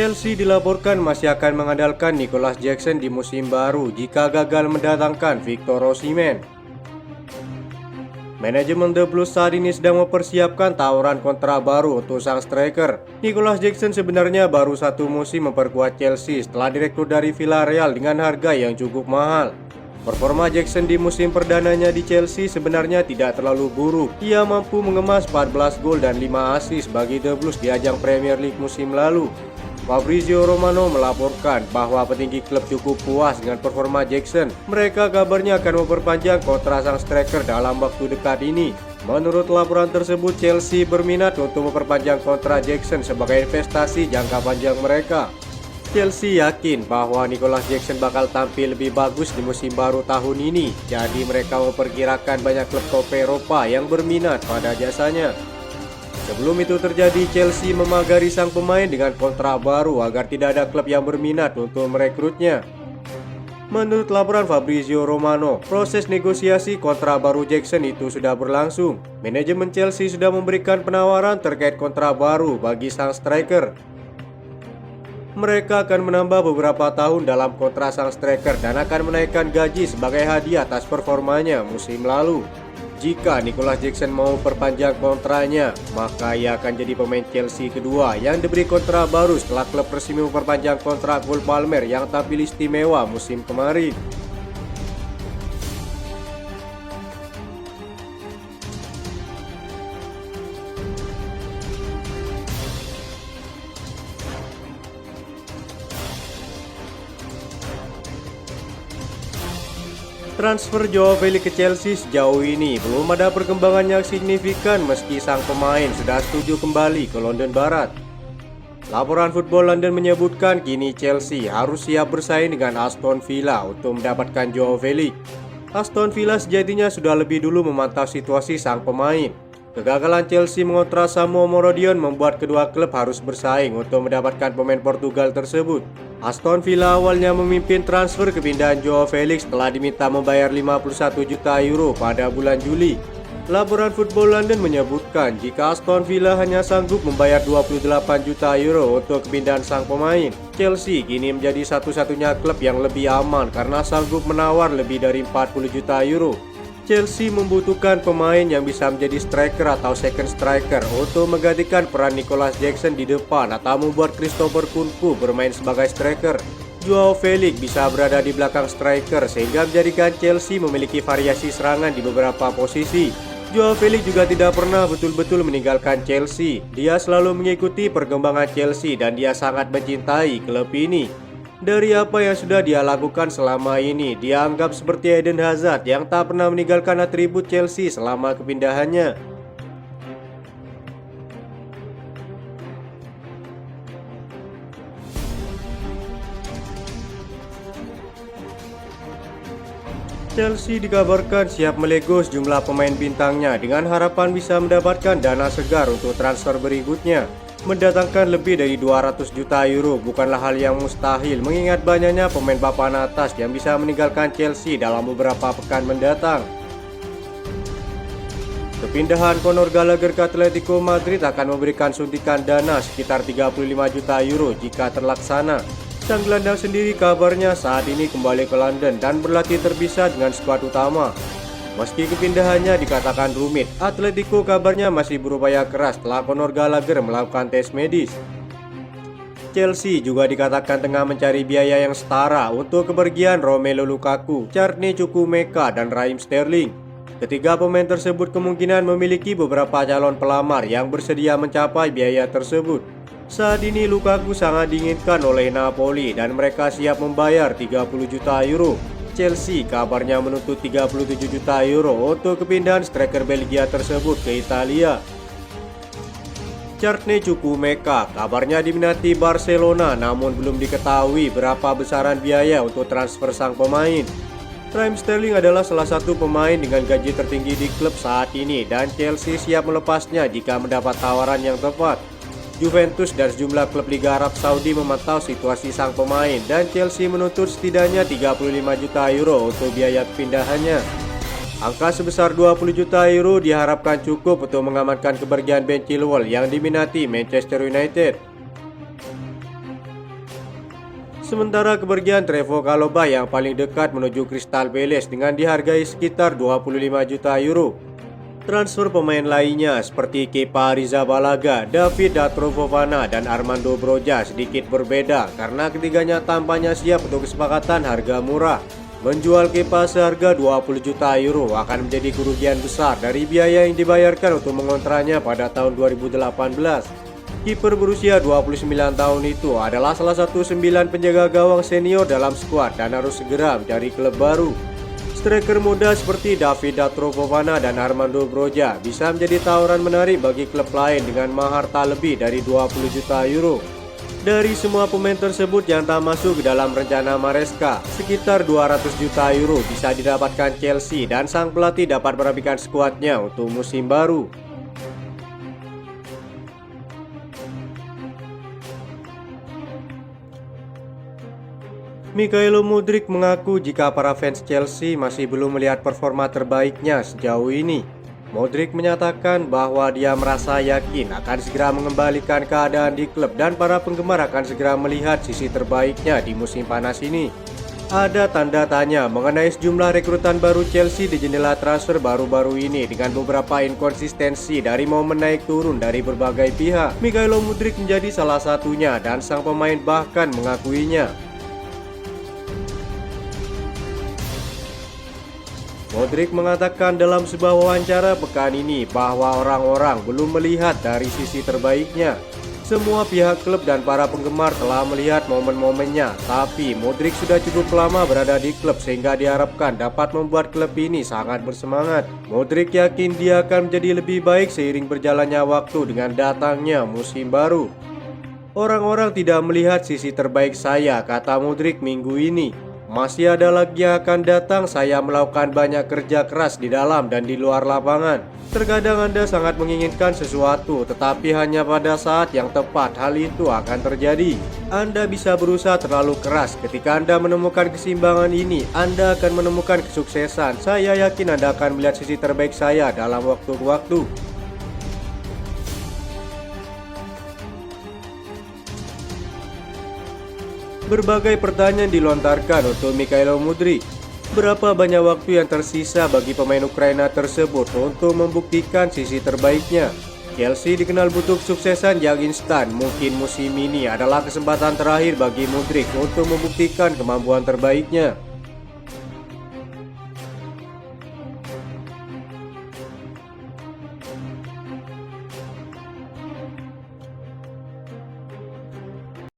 Chelsea dilaporkan masih akan mengandalkan Nicolas Jackson di musim baru jika gagal mendatangkan Victor Osimhen. Manajemen The Blues saat ini sedang mempersiapkan tawaran kontrak baru untuk sang striker. Nicolas Jackson sebenarnya baru satu musim memperkuat Chelsea setelah direkrut dari Villarreal dengan harga yang cukup mahal. Performa Jackson di musim perdananya di Chelsea sebenarnya tidak terlalu buruk. Ia mampu mengemas 14 gol dan 5 assist bagi The Blues di ajang Premier League musim lalu. Fabrizio Romano melaporkan bahwa petinggi klub cukup puas dengan performa Jackson. Mereka kabarnya akan memperpanjang kontrak sang striker dalam waktu dekat ini. Menurut laporan tersebut, Chelsea berminat untuk memperpanjang kontrak Jackson sebagai investasi jangka panjang mereka. Chelsea yakin bahwa Nicolas Jackson bakal tampil lebih bagus di musim baru tahun ini. Jadi mereka memperkirakan banyak klub top Eropa yang berminat pada jasanya. Sebelum itu terjadi, Chelsea memagari sang pemain dengan kontrak baru agar tidak ada klub yang berminat untuk merekrutnya. Menurut laporan Fabrizio Romano, proses negosiasi kontrak baru Jackson itu sudah berlangsung. Manajemen Chelsea sudah memberikan penawaran terkait kontrak baru bagi sang striker. Mereka akan menambah beberapa tahun dalam kontrak sang striker dan akan menaikkan gaji sebagai hadiah atas performanya musim lalu. Jika Nicolas Jackson mau perpanjang kontraknya, maka ia akan jadi pemain Chelsea kedua yang diberi kontrak baru setelah klub resmi memperpanjang kontrak Cole Palmer yang tampil istimewa musim kemarin. Transfer Joao Felix ke Chelsea sejauh ini belum ada perkembangan yang signifikan meski sang pemain sudah setuju kembali ke London Barat. Laporan Football London menyebutkan kini Chelsea harus siap bersaing dengan Aston Villa untuk mendapatkan Joao Felix. Aston Villa sejatinya sudah lebih dulu memantau situasi sang pemain. Kegagalan Chelsea mengontrak Samuel Morodion membuat kedua klub harus bersaing untuk mendapatkan pemain Portugal tersebut. Aston Villa awalnya memimpin transfer kepindahan Joao Felix setelah diminta membayar 51 juta euro pada bulan Juli. Laporan Football London menyebutkan jika Aston Villa hanya sanggup membayar 28 juta euro untuk kepindahan sang pemain, Chelsea kini menjadi satu-satunya klub yang lebih aman karena sanggup menawar lebih dari 40 juta euro. Chelsea membutuhkan pemain yang bisa menjadi striker atau second striker untuk menggantikan peran Nicolas Jackson di depan atau membuat Christopher Nkunku bermain sebagai striker. Joao Felix bisa berada di belakang striker sehingga menjadikan Chelsea memiliki variasi serangan di beberapa posisi. Joao Felix juga tidak pernah betul-betul meninggalkan Chelsea. Dia selalu mengikuti perkembangan Chelsea dan dia sangat mencintai klub ini. Dari apa yang sudah dia lakukan selama ini, dia anggap seperti Eden Hazard yang tak pernah meninggalkan atribut Chelsea selama kepindahannya. Chelsea dikabarkan siap melego sejumlah pemain bintangnya dengan harapan bisa mendapatkan dana segar untuk transfer berikutnya. Mendatangkan lebih dari 200 juta euro bukanlah hal yang mustahil mengingat banyaknya pemain papan atas yang bisa meninggalkan Chelsea dalam beberapa pekan mendatang. Kepindahan Conor Gallagher ke Atletico Madrid akan memberikan suntikan dana sekitar 35 juta euro jika terlaksana. Sang gelandang sendiri kabarnya saat ini kembali ke London dan berlatih terpisah dengan skuad utama. Meski kepindahannya dikatakan rumit, Atletico kabarnya masih berupaya keras setelah Conor Gallagher melakukan tes medis. Chelsea juga dikatakan tengah mencari biaya yang setara untuk kepergian Romelu Lukaku, Courtney Chukwuemeka, dan Raheem Sterling. Ketiga pemain tersebut kemungkinan memiliki beberapa calon pelamar yang bersedia mencapai biaya tersebut. Saat ini Lukaku sangat diinginkan oleh Napoli dan mereka siap membayar 30 juta euro. Chelsea kabarnya menuntut 37 juta euro untuk kepindahan striker Belgia tersebut ke Italia. Courtney Chukwuemeka kabarnya diminati Barcelona namun belum diketahui berapa besaran biaya untuk transfer sang pemain. Raheem Sterling adalah salah satu pemain dengan gaji tertinggi di klub saat ini dan Chelsea siap melepasnya jika mendapat tawaran yang tepat. Juventus dan sejumlah klub Liga Arab Saudi memantau situasi sang pemain dan Chelsea menuntut setidaknya 35 juta euro untuk biaya kepindahannya. Angka sebesar 20 juta euro diharapkan cukup untuk mengamankan kepergian Ben Chilwell yang diminati Manchester United. Sementara kepergian Trevoh Chalobah yang paling dekat menuju Crystal Palace dengan dihargai sekitar 25 juta euro. Transfer pemain lainnya seperti Kepa Arrizabalaga, David Datro Fofana, dan Armando Broja sedikit berbeda karena ketiganya tampaknya siap untuk kesepakatan harga murah. Menjual Kepa seharga 20 juta euro akan menjadi kerugian besar dari biaya yang dibayarkan untuk mengontraknya pada tahun 2018. Kiper berusia 29 tahun itu adalah salah satu 9 penjaga gawang senior dalam skuad dan harus segera mencari klub baru. Striker muda seperti David Datro Fofana dan Armando Broja bisa menjadi tawaran menarik bagi klub lain dengan mahar tak lebih dari 20 juta euro. Dari semua pemain tersebut yang tak masuk ke dalam rencana Maresca, sekitar 200 juta euro bisa didapatkan Chelsea dan sang pelatih dapat merapikan skuadnya untuk musim baru. Mikhailo Mudryk mengaku jika para fans Chelsea masih belum melihat performa terbaiknya sejauh ini. Mudryk menyatakan bahwa dia merasa yakin akan segera mengembalikan keadaan di klub dan para penggemar akan segera melihat sisi terbaiknya di musim panas ini. Ada tanda tanya mengenai sejumlah rekrutan baru Chelsea di jendela transfer baru-baru ini dengan beberapa inkonsistensi dari momen naik turun dari berbagai pihak. Mikhailo Mudryk menjadi salah satunya dan sang pemain bahkan mengakuinya. Mudryk mengatakan dalam sebuah wawancara pekan ini bahwa orang-orang belum melihat dari sisi terbaiknya. Semua pihak klub dan para penggemar telah melihat momen-momennya, tapi Mudryk sudah cukup lama berada di klub sehingga diharapkan dapat membuat klub ini sangat bersemangat. Mudryk yakin dia akan menjadi lebih baik seiring berjalannya waktu dengan datangnya musim baru. Orang-orang tidak melihat sisi terbaik saya, kata Mudryk minggu ini. Masih ada lagi yang akan datang. Saya melakukan banyak kerja keras di dalam dan di luar lapangan. Terkadang Anda sangat menginginkan sesuatu, tetapi hanya pada saat yang tepat hal itu akan terjadi. Anda bisa berusaha terlalu keras. Ketika Anda menemukan keseimbangan ini, Anda akan menemukan kesuksesan. Saya yakin Anda akan melihat sisi terbaik saya dalam waktu ke waktu. Berbagai pertanyaan dilontarkan untuk Mikhailo Mudryk. Berapa banyak waktu yang tersisa bagi pemain Ukraina tersebut untuk membuktikan sisi terbaiknya? Chelsea dikenal butuh kesuksesan yang instan. Mungkin musim ini adalah kesempatan terakhir bagi Mudryk untuk membuktikan kemampuan terbaiknya.